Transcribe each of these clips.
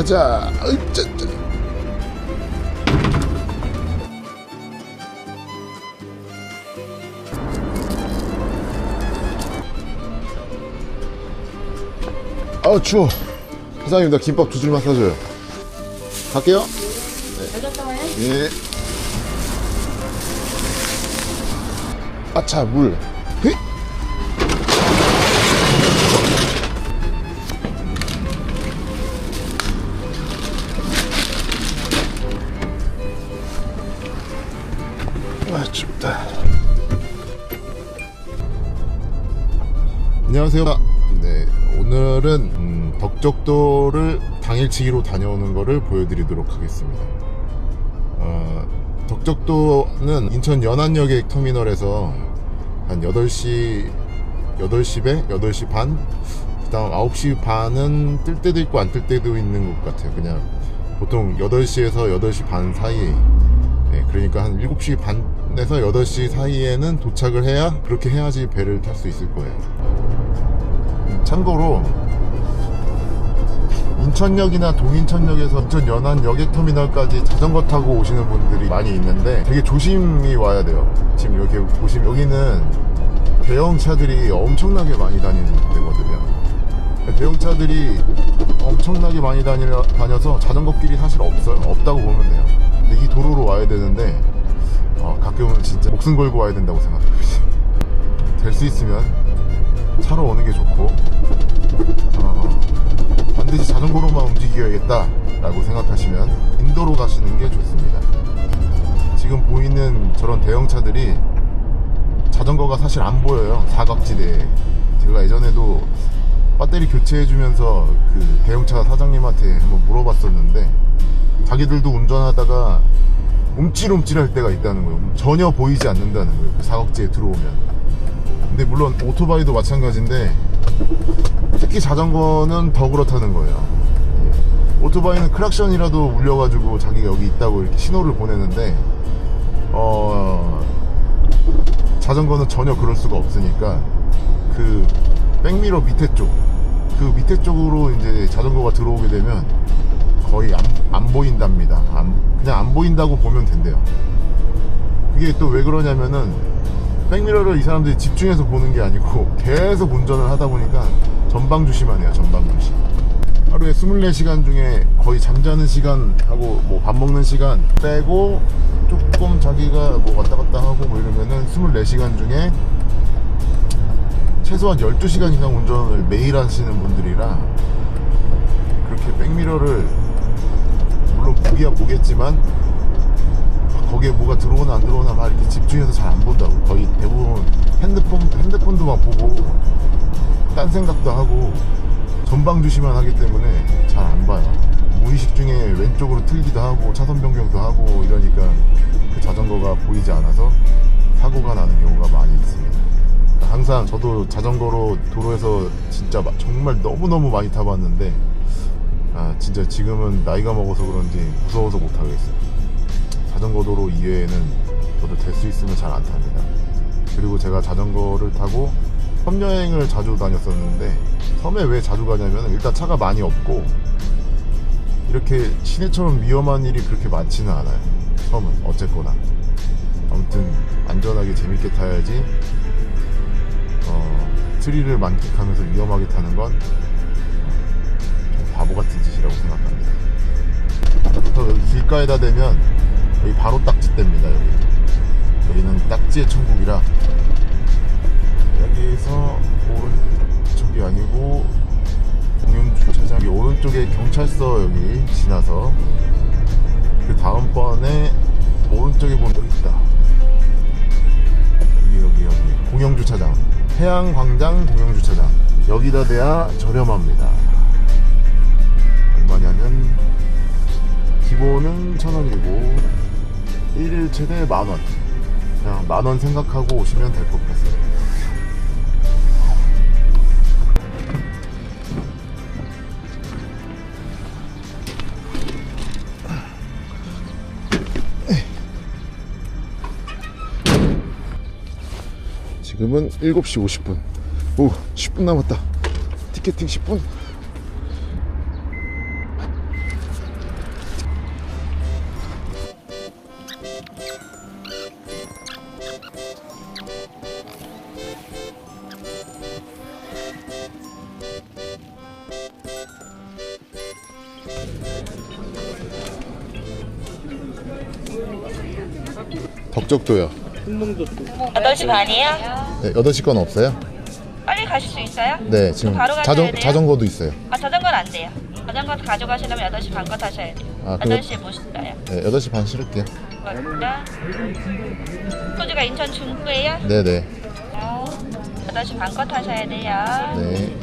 가자. 으짜짜. 아 추워. 사장님 나 김밥 2줄만 사줘요. 갈게요. 잘 갔다 와요. 예. 아차 물. 헤? 아 춥다. 안녕하세요. 네, 오늘은 덕적도를 당일치기로 다녀오는 거를 보여드리도록 하겠습니다. 덕적도는 인천 연안여객 터미널에서 한 8시 배? 8시 반? 그 다음 9시 반은 뜰 때도 있고 안 뜰 때도 있는 것 같아요. 그냥 보통 8시에서 8시 반 사이에, 네, 그러니까 한 7시 반에서 8시 사이에는 도착을 해야, 그렇게 해야지 배를 탈 수 있을 거예요. 참고로 인천역이나 동인천역에서 인천 연안 여객터미널까지 자전거 타고 오시는 분들이 많이 있는데 되게 조심히 와야 돼요. 지금 이렇게 보시면 여기는 대형차들이 엄청나게 많이 다니는 데거든요. 대형차들이 엄청나게 많이 다녀서 자전거길이 사실 없어요. 없다고 보면 돼요. 근데 이 도로로 와야 되는데 가끔은 진짜 목숨 걸고 와야 된다고 생각해요. 될 수 있으면 차로 오는 게 좋고, 반드시 자전거로만 움직여야겠다 라고 생각하시면 인도로 가시는 게 좋습니다. 지금 보이는 저런 대형차들이 자전거가 사실 안 보여요. 사각지대에. 제가 예전에도 배터리 교체해주면서 그 대형차 사장님한테 한번 물어봤었는데, 자기들도 운전하다가 움찔움찔할 때가 있다는 거예요. 전혀 보이지 않는다는 거예요, 그 사각지대에 들어오면. 근데 물론 오토바이도 마찬가지인데 특히 자전거는 더 그렇다는 거예요. 오토바이는 크락션이라도 울려가지고 자기가 여기 있다고 이렇게 신호를 보내는데, 자전거는 전혀 그럴 수가 없으니까 그 백미러 밑에 쪽, 그 밑에 쪽으로 이제 자전거가 들어오게 되면 거의 안 보인답니다. 그냥 안 보인다고 보면 된대요. 그게 또 왜 그러냐면은 백미러를 이 사람들이 집중해서 보는 게 아니고 계속 운전을 하다 보니까 전방주시만 해요. 전방주시. 하루에 24시간 중에 거의 잠자는 시간하고 뭐 밥 먹는 시간 빼고 조금 자기가 뭐 왔다 갔다 하고 뭐 이러면은 24시간 중에 최소한 12시간 이상 운전을 매일 하시는 분들이라, 그렇게 백미러를 물론 보기야 보겠지만 거기에 뭐가 들어오나 안 들어오나 막 이렇게 집중해서 잘 안 본다고. 거의 대부분 핸드폰도 막 보고 딴 생각도 하고 전방주시만 하기 때문에 잘 안 봐요. 무의식 중에 왼쪽으로 틀기도 하고 차선 변경도 하고 이러니까 그 자전거가 보이지 않아서 사고가 나는 경우가 많이 있습니다. 항상 저도 자전거로 도로에서 진짜 정말 너무너무 많이 타봤는데, 진짜 지금은 나이가 먹어서 그런지 무서워서 못 하겠어요. 자전거 도로 이외에는 저도 될 수 있으면 잘 안 탑니다. 그리고 제가 자전거를 타고 섬 여행을 자주 다녔었는데, 섬에 왜 자주 가냐면 일단 차가 많이 없고 이렇게 시내처럼 위험한 일이 그렇게 많지는 않아요. 섬은 어쨌거나. 아무튼 안전하게 재밌게 타야지. 스릴을 만끽하면서 위험하게 타는 건 좀 바보 같은 짓이라고 생각합니다. 그래서 여기 길가에다 대면 여기 바로 딱지대입니다. 여기는 딱지의 천국이라, 여기서 오른쪽이 아니고 공영주차장, 여기 오른쪽에 경찰서 여기 지나서 그 다음번에 오른쪽에 보면 여기 있다. 여기 공영주차장, 해양광장 공영주차장, 여기다 대야 저렴합니다. 얼마냐면 기본은 1,000원이고 1일 최대 10,000원. 그냥 10,000원 생각하고 오시면 될 것 같습니다. 지금은 7시 50분. 오, 10분 남았다. 티켓팅 10분. 덕적도요. 8시 반이에요? 네, 8시 건 없어요? 빨리 가실 수 있어요? 네, 지금 바로 가셔야 돼요? 자전거도 있어요. 아, 자전거는 안 돼요. 자전거 가져가시려면 8시 반 거 타셔야 돼요. 아, 그거- 8시에 못 실어요. 네, 8시 반 실을게요. 소주가 인천 중구예요? 네네. 8시 반 거 타셔야 돼요. 네.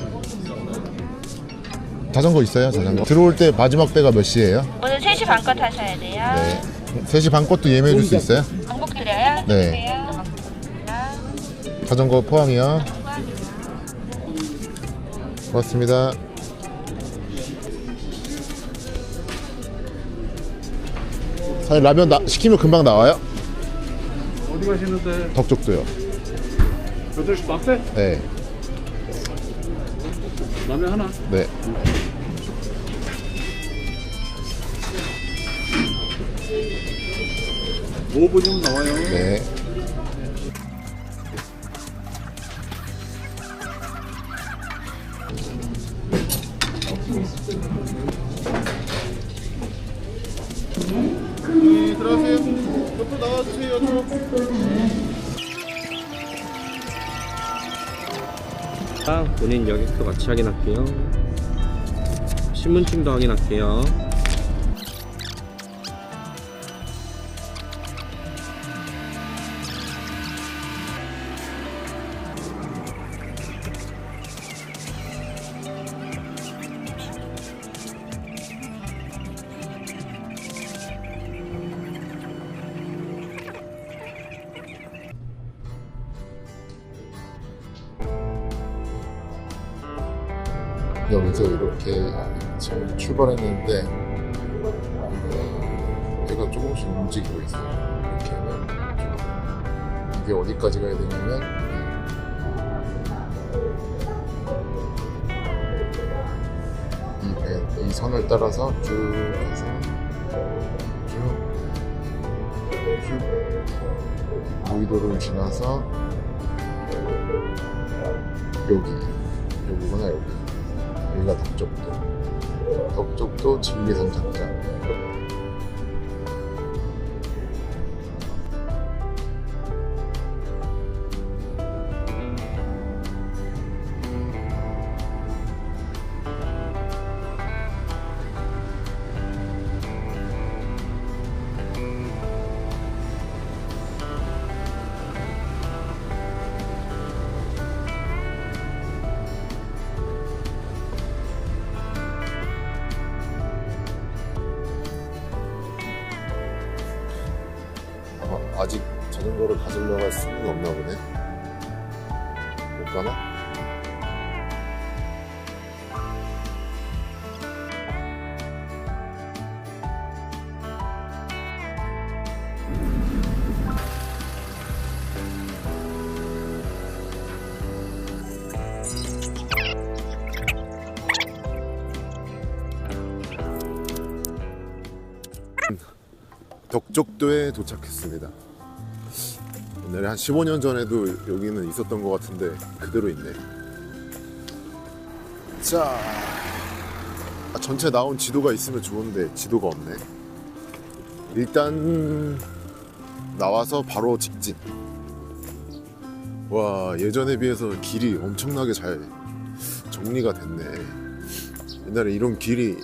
자전거 있어요, 자전거? 들어올 때 마지막 배가 몇 시예요? 오늘 3시 반 거 타셔야 돼요. 네. 3시 반 것도 예매해 줄 수 있어요? 방복 드려요? 네. 자전거 포항이요. 고맙습니다. 사장님 라면 시키면 금방 나와요? 어디 가시는데? 덕적도요. 8시 반대? 네. 라면 하나? 네. 오 5분이면 나와요. 네. 들어가세요. 옆으로 나와주세요. 본인 여객도 같이 확인할게요. 신분증도 확인할게요. 여기서 이렇게 지금 출발했는데 배가 조금씩 움직이고 있어요. 이렇게 하면 이게 어디까지 가야 되냐면 이 선을 따라서 쭉 해서 쭉 무의도를 지나서 여기구나. 여기가 덕적도 진리선 장장. 아직 자전거를 가지러 갈 수는 없나 보네. 못 가나? 덕적도에 도착했습니다. 옛날에 한 15년 전에도 여기는 있었던 것 같은데 그대로 있네. 자, 전체 나온 지도가 있으면 좋은데 지도가 없네. 일단 나와서 바로 직진. 와, 예전에 비해서 길이 엄청나게 잘 정리가 됐네. 옛날에 이런 길이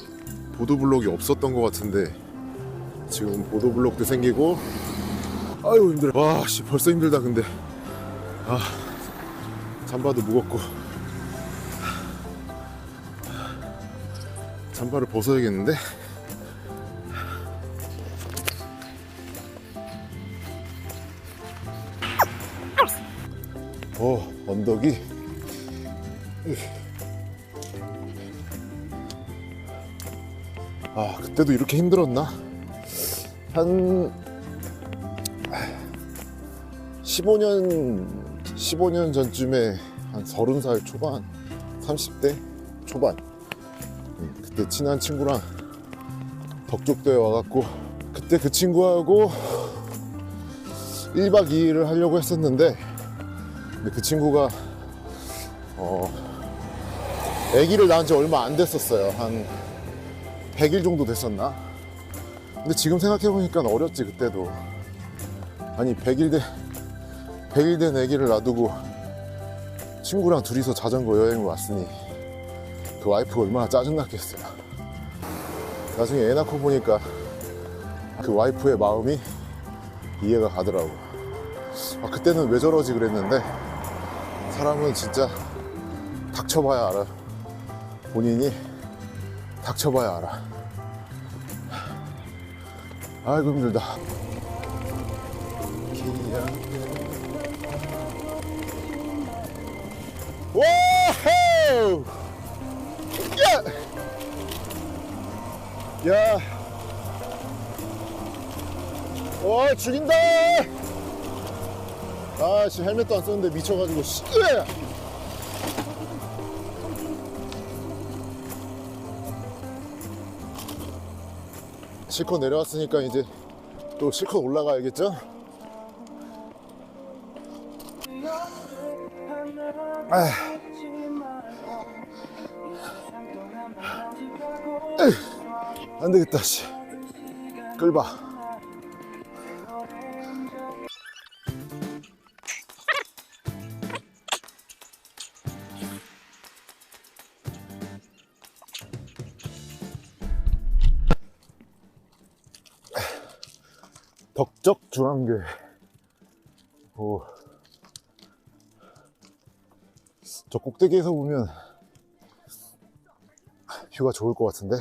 보도블록이 없었던 것 같은데 지금 보도블록도 생기고. 아유 힘들어. 와 씨, 벌써 힘들다. 근데 잠바도 무겁고 잠바를 벗어야겠는데. 언덕이 그때도 이렇게 힘들었나? 한 15년 전쯤에 한 30살 초반, 30대 초반, 그때 친한 친구랑 덕적도에 와갖고 그때 그 친구하고 1박 2일을 하려고 했었는데, 근데 그 친구가 아기를 낳은 지 얼마 안 됐었어요. 한 100일 정도 됐었나? 근데 지금 생각해보니까 어렸지 그때도. 아니 100일 된 애기를 놔두고 친구랑 둘이서 자전거 여행을 왔으니 그 와이프가 얼마나 짜증났겠어요. 나중에 애 낳고 보니까 그 와이프의 마음이 이해가 가더라고. 아, 그때는 왜 저러지 그랬는데 사람은 진짜 닥쳐봐야 알아. 본인이 닥쳐봐야 알아. 아이고 힘들다. 와우! 야! 야! 와 죽인다! 아씨 헬멧도 안 썼는데 미쳐가지고 씨. 실컷 내려왔으니까 이제 또 실컷 올라가야겠죠? 안 되겠다, 씨. 끌봐. 덕적 중앙교회. 오. 저 꼭대기에서 보면 뷰가 좋을 것 같은데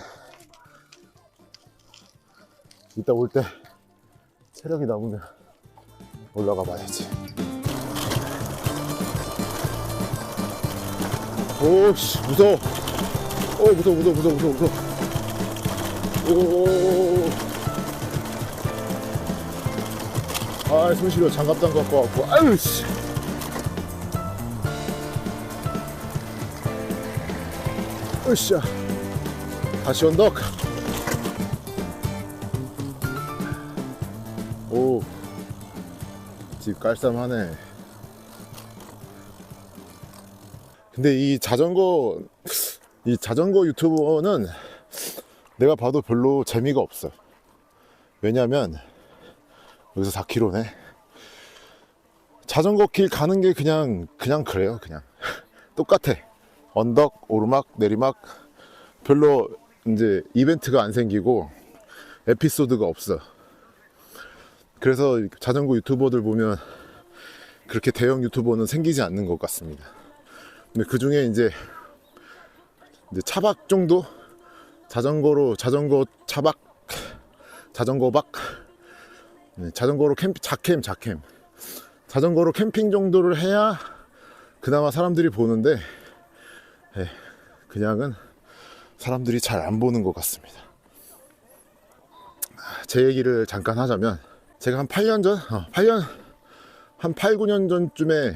이따 올 때 체력이 남으면 올라가 봐야지. 오씨 무서워. 무서워. 오. 아, 손 시려. 장갑 갖고 왔고. 아유, 씨. 으쌰. 다시 언덕. 오. 집 깔쌈하네. 근데 이 자전거 유튜버는 내가 봐도 별로 재미가 없어. 왜냐면, 여기서 4km네. 자전거 길 가는 게 그냥 그래요. 그냥 똑같아. 언덕, 오르막, 내리막. 별로 이제 이벤트가 안 생기고 에피소드가 없어. 그래서 자전거 유튜버들 보면 그렇게 대형 유튜버는 생기지 않는 것 같습니다. 근데 그 중에 이제 차박 정도? 자전거 차박, 자전거박. 자전거로 자캠. 자전거로 캠핑 정도를 해야 그나마 사람들이 보는데, 그냥은 사람들이 잘 안 보는 것 같습니다. 제 얘기를 잠깐 하자면, 제가 한 8년, 9년 전쯤에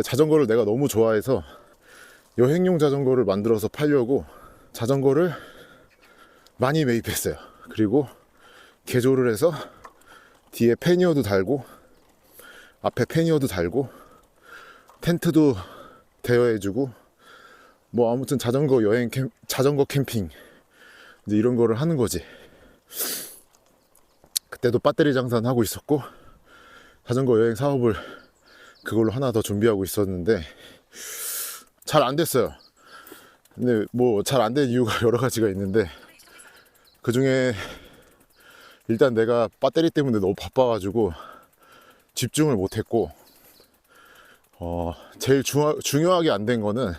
자전거를 내가 너무 좋아해서 여행용 자전거를 만들어서 팔려고 자전거를 많이 매입했어요. 그리고 개조를 해서 뒤에 패니어도 달고 앞에 패니어도 달고 텐트도 대여해주고 뭐 아무튼 자전거 캠핑 이제 이런 거를 하는 거지. 그때도 배터리 장사는 하고 있었고 자전거 여행 사업을 그걸로 하나 더 준비하고 있었는데 잘 안 됐어요. 근데 뭐 잘 안 된 이유가 여러 가지가 있는데 그 중에 일단 내가 배터리 때문에 너무 바빠가지고 집중을 못했고, 제일 중요하게 안 된 거는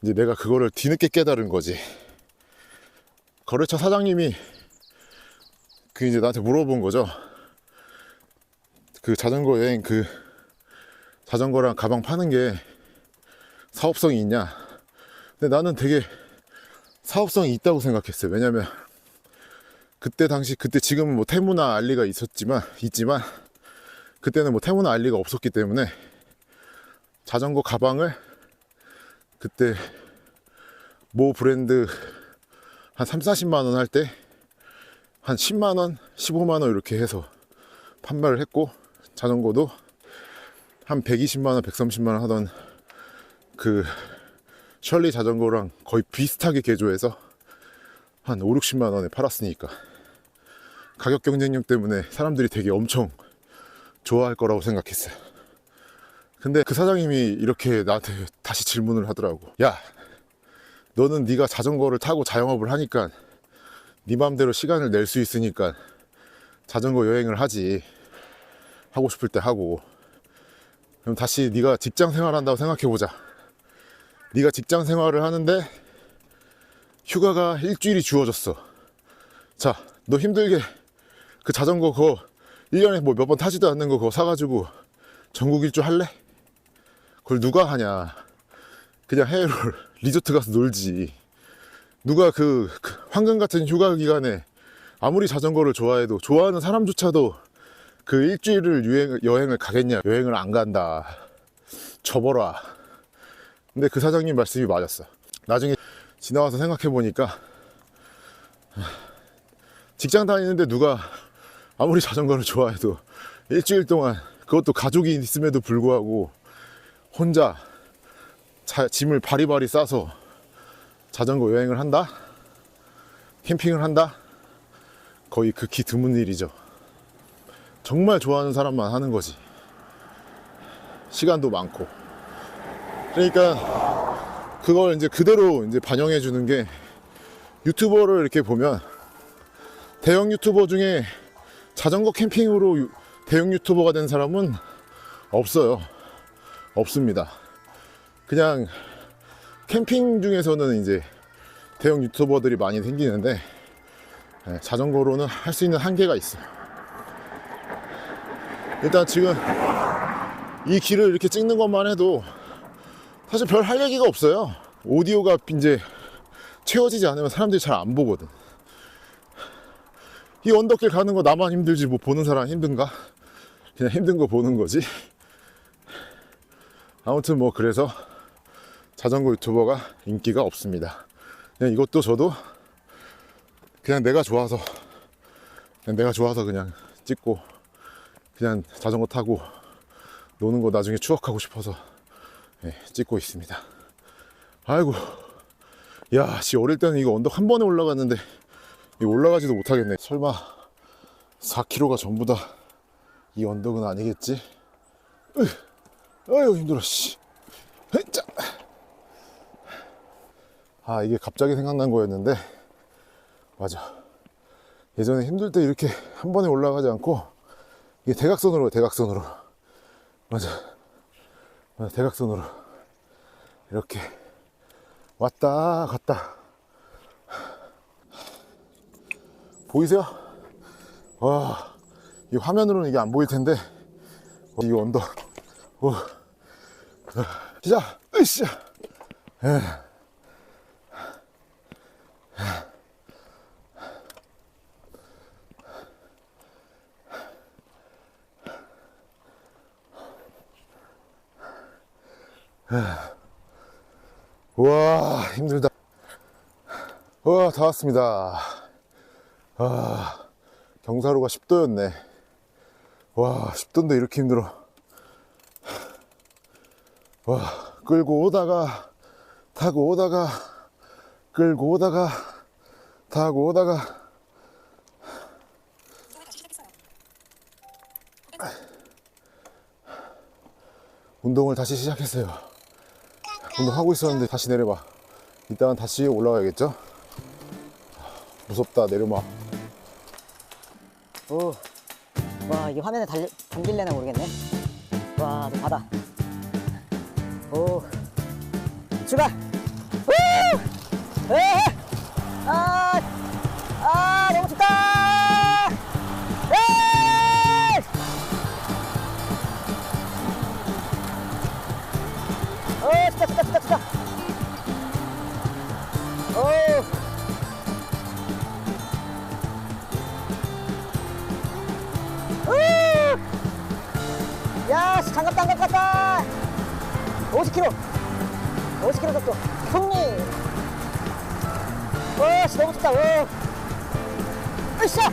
이제 내가 그거를 뒤늦게 깨달은 거지. 거래처 사장님이 이제 나한테 물어본 거죠. 그 자전거 여행 자전거랑 가방 파는 게 사업성이 있냐? 근데 나는 되게 사업성이 있다고 생각했어요. 왜냐면 그때 지금은 뭐 테무나 알리가 있지만 그때는 뭐 테무나 알리가 없었기 때문에 자전거 가방을 그때 모 브랜드 한 30-40만원 할 때 한 10만원, 15만원 이렇게 해서 판매를 했고, 자전거도 한 120만원, 130만원 하던 그 셜리 자전거랑 거의 비슷하게 개조해서 한 5, 60만 원에 팔았으니까 가격 경쟁력 때문에 사람들이 되게 엄청 좋아할 거라고 생각했어요. 근데 그 사장님이 이렇게 나한테 다시 질문을 하더라고. 야, 너는 네가 자전거를 타고 자영업을 하니까 네 맘대로 시간을 낼 수 있으니까 자전거 여행을 하지. 하고 싶을 때 하고. 그럼 다시 네가 직장 생활한다고 생각해보자. 네가 직장 생활을 하는데 휴가가 일주일이 주어졌어. 자, 너 힘들게 그 자전거 그거 1년에 뭐 몇 번 타지도 않는 거 그거 사가지고 전국 일주 할래? 그걸 누가 하냐. 그냥 해외로 리조트 가서 놀지. 누가 그 황금 같은 휴가 기간에 아무리 자전거를 좋아해도 좋아하는 사람조차도 그 일주일을 여행을 가겠냐. 여행을 안 간다. 접어라. 근데 그 사장님 말씀이 맞았어. 나중에 지나와서 생각해보니까 직장 다니는데 누가 아무리 자전거를 좋아해도 일주일 동안, 그것도 가족이 있음에도 불구하고 혼자 짐을 바리바리 싸서 자전거 여행을 한다? 캠핑을 한다? 거의 극히 드문 일이죠. 정말 좋아하는 사람만 하는 거지. 시간도 많고. 그러니까 그걸 이제 그대로 이제 반영해 주는 게, 유튜버를 이렇게 보면 대형 유튜버 중에 자전거 캠핑으로 대형 유튜버가 된 사람은 없어요. 없습니다. 그냥 캠핑 중에서는 이제 대형 유튜버들이 많이 생기는데, 자전거로는 할 수 있는 한계가 있어요. 일단 지금 이 길을 이렇게 찍는 것만 해도 사실 별 할 얘기가 없어요. 오디오가 이제 채워지지 않으면 사람들이 잘 안 보거든. 이 언덕길 가는 거 나만 힘들지 뭐 보는 사람 힘든가? 그냥 힘든 거 보는 거지. 아무튼 뭐 그래서 자전거 유튜버가 인기가 없습니다. 그냥 이것도 저도 그냥 내가 좋아서 그냥 찍고 그냥 자전거 타고 노는 거 나중에 추억하고 싶어서 찍고 있습니다. 아이고, 야, 씨, 어릴 때는 이거 언덕 한 번에 올라갔는데 이거 올라가지도 못하겠네. 설마 4km가 전부 다 이 언덕은 아니겠지? 아유, 힘들어, 씨. 자. 아, 이게 갑자기 생각난 거였는데, 맞아. 예전에 힘들 때 이렇게 한 번에 올라가지 않고 이게 대각선으로. 맞아, 대각선으로 이렇게 왔다 갔다. 보이세요? 와, 이 화면으로는 이게 안 보일 텐데, 이 언덕. 시작. 으쌰. 우와, 힘들다. 와, 다 왔습니다. 아, 경사로가 10도였네. 와, 10도인데 이렇게 힘들어. 와, 끌고 오다가 타고 오다가 끌고 오다가 타고 오다가. 운동을 다시 시작했어요. 운동하고 있었는데 다시 내려봐. 이따가 다시 올라가야겠죠? 무섭다. 내려봐. 오, 와, 이게 화면에 담길래나 모르겠네. 와, 저 바다. 오, 출발! 우! 에! 너무 춥다! 에! 춥다. 오! 야, 씨, 장갑 갔다. 50km 정도. 형님. 와, 씨, 너무 춥다. 오. 으쌰.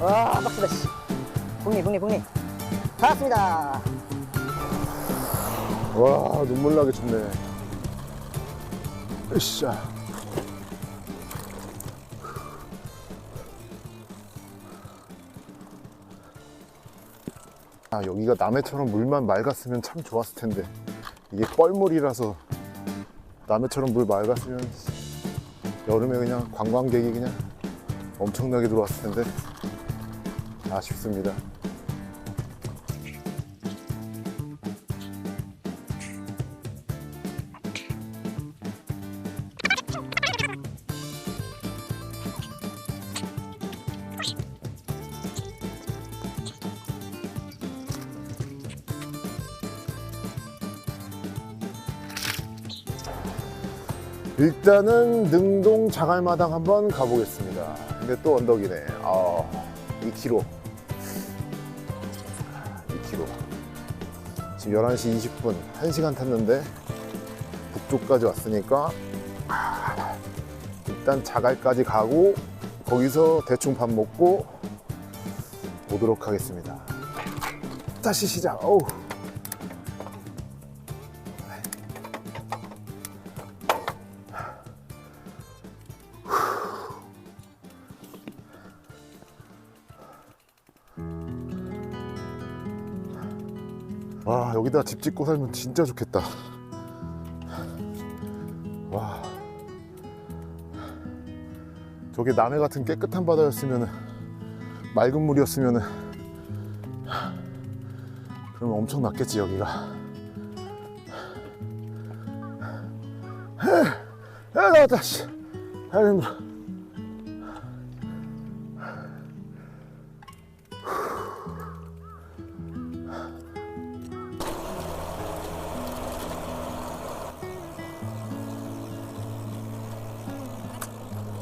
와, 빡세다, 씨. 북리. 다 왔습니다. 와, 눈물 나게 춥네. 으쌰. 아, 여기가 남해처럼 물만 맑았으면 참 좋았을 텐데 이게 뻘물이라서 남해처럼 물 맑았으면 여름에 그냥 관광객이 그냥 엄청나게 들어왔을 텐데 아쉽습니다. 일단은 능동 자갈마당 한번 가보겠습니다. 근데 또 언덕이네. 2km. 2km. 지금 11시 20분, 1시간 탔는데 북쪽까지 왔으니까 일단 자갈까지 가고 거기서 대충 밥 먹고 오도록 하겠습니다. 다시 시작. 어우. 와, 여기다 집 짓고 살면 진짜 좋겠다. 와, 저게 남해 같은 깨끗한 바다였으면, 맑은 물이었으면 그러면 엄청 낫겠지 여기가. 나왔다. 씨, 힘들어.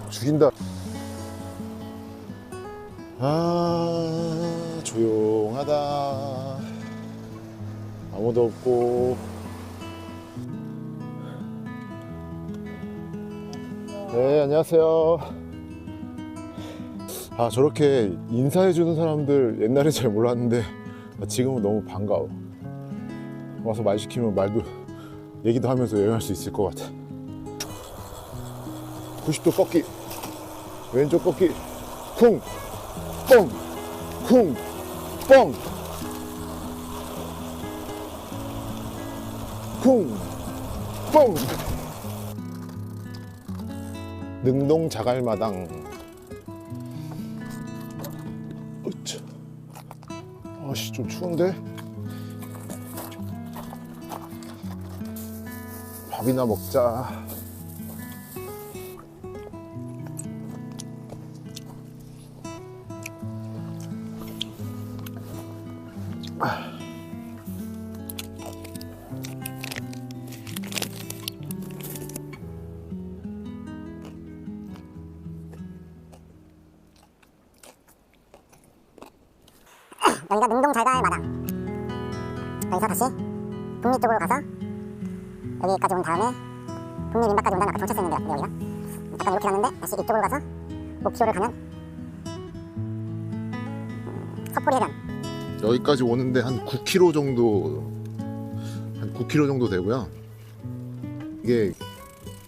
죽인다. 아, 조용하다. 아무도 없고. 네, 안녕하세요. 아, 저렇게 인사해주는 사람들 옛날에 잘 몰랐는데 지금은 너무 반가워. 와서 말 시키면 말도 얘기도 하면서 여행할 수 있을 것 같아. 90도 꺾기, 왼쪽 꺾기, 쿵, 뻥, 쿵, 뻥, 쿵, 뻥. 능동 자갈마당. 으차. 아씨, 좀 추운데? 밥이나 먹자. 여기가 능동 자갈마당. 여기서 다시 북리 쪽으로 가서 여기까지 온 다음에 북리 민박까지 온다면 아까 경찰서 있는 데 같은데 여기가 약간 이렇게 갔는데 다시 이쪽으로 가서 목표를 가면 섣포리 해변. 여기까지 오는데 한 9km 정도, 한 9km 정도 되고요. 이게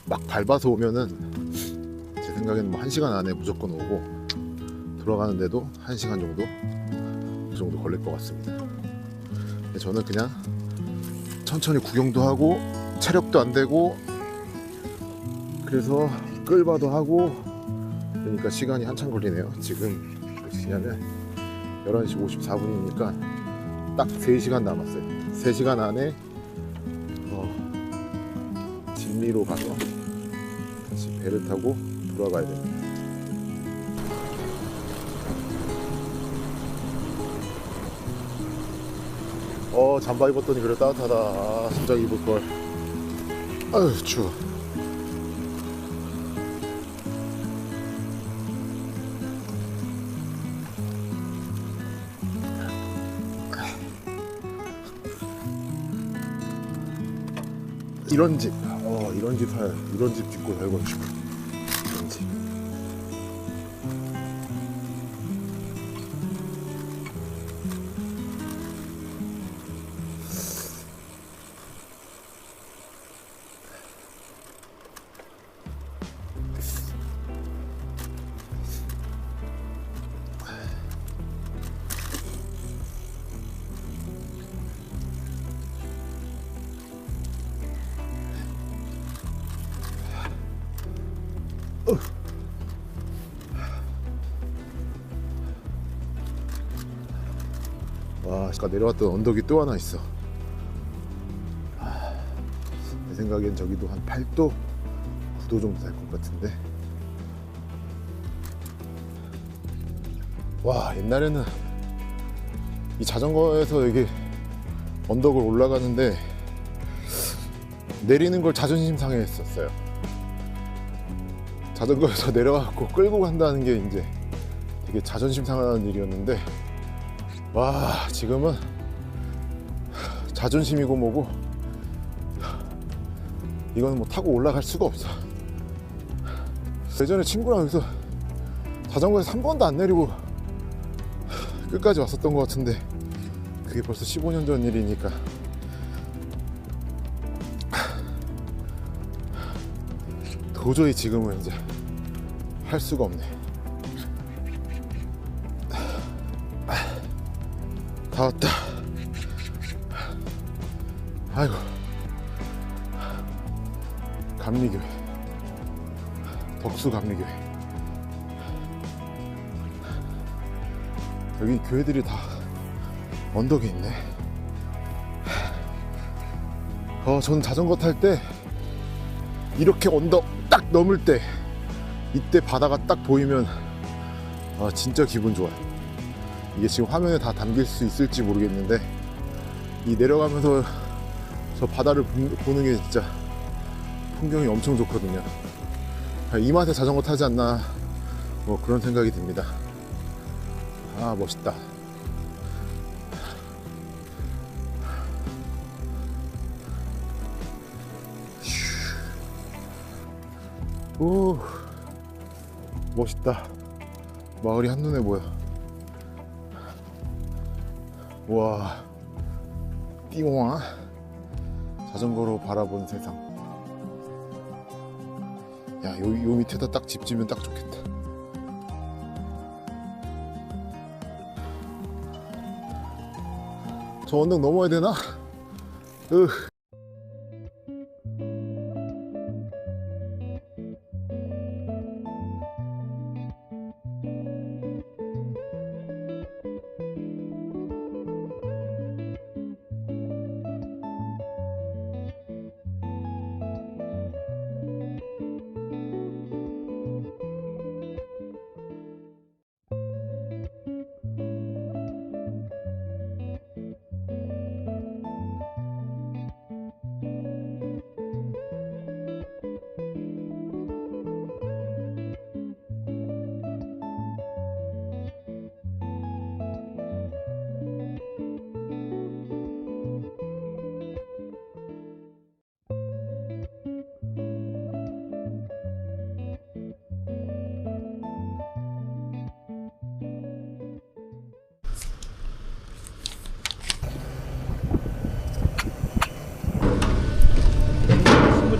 막 밟아서 오면은 제 생각에는 뭐 1시간 안에 무조건 오고 돌아가는데도 1시간 정도 그 정도 걸릴 것 같습니다. 근데 저는 그냥 천천히 구경도 하고 체력도 안 되고 그래서 끌바도 하고 그러니까 시간이 한참 걸리네요. 지금 몇 시냐면 11시 54분이니까 딱 3시간 남았어요. 3시간 안에 진리로 가서 다시 배를 타고 돌아가야 됩니다. 잠바 입었더니 그래 따뜻하다. 아, 진작 입을걸. 아유, 추워. 이런 집, 이런 집 짓고 살고 싶어. 이런 집. 와, 아까 내려왔던 언덕이 또 하나 있어. 내 생각엔 저기도 한 8도, 9도 정도 될 것 같은데. 와, 옛날에는 이 자전거에서 이게 언덕을 올라가는데 내리는 걸 자존심 상해 했었어요. 자전거에서 내려가고 끌고 간다는 게 이제 되게 자존심 상하는 일이었는데, 와, 지금은 자존심이고 뭐고 이건 뭐 타고 올라갈 수가 없어. 예전에 친구랑 여기서 자전거에서 한 번도 안 내리고 끝까지 왔었던 것 같은데, 그게 벌써 15년 전 일이니까 도저히 지금은 이제 할 수가 없네. 다 왔다. 아이고, 감리교회, 덕수 감리교회. 여기 교회들이 다 언덕에 있네. 전 자전거 탈 때 이렇게 언덕 딱 넘을 때, 이때 바다가 딱 보이면 진짜 기분 좋아요. 이게 지금 화면에 다 담길 수 있을지 모르겠는데, 이 내려가면서 저 바다를 보는 게 진짜 풍경이 엄청 좋거든요. 이 맛에 자전거 타지 않나, 뭐 그런 생각이 듭니다. 아, 멋있다. 오, 멋있다. 마을이 한눈에 보여. 와, 띠용아. 자전거로 바라본 세상. 야, 요 밑에다 딱 집 지면 딱 좋겠다. 저 언덕 넘어야 되나?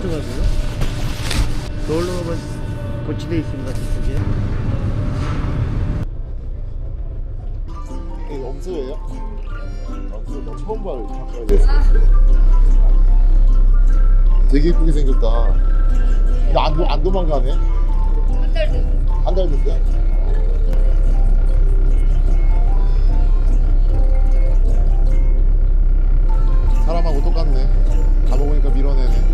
가지고 놀러 오면 고치돼 있는 것 같은데. 이게 염소예요? 염소 나 처음 봐요. 가까이 됐어. 되게 이쁘게 생겼다. 근데 안 도망가네. 한 달 됐어. 한 달 됐어요? 사람하고 똑같네. 다 먹으니까 밀어내네.